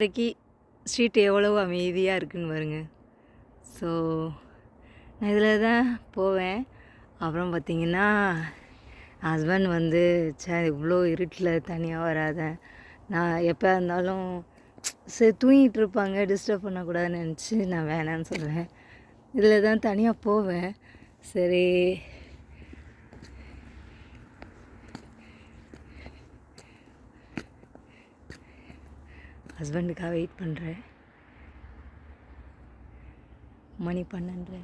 இன்றைக்கி ஸ்ட்ரீட் எவ்வளோ அமைதியாக இருக்குன்னு பாருங்க. ஸோ நான் இதில் தான் போவேன். அப்புறம் பார்த்திங்கன்னா ஹஸ்பண்ட் வந்து இவ்வளோ இருட்டில் தனியாக வராத, நான் எப்போ இருந்தாலும் சரி தூங்கிட்டு இருப்பாங்க, டிஸ்டர்ப் பண்ணக்கூடாதுன்னு நினச்சி நான் வேணான்னு சொல்லுவேன். இதில் தான் தனியாக போவேன். சரி ஹஸ்பண்டுக்காக வெயிட் பண்ணுறேன். மணி 12.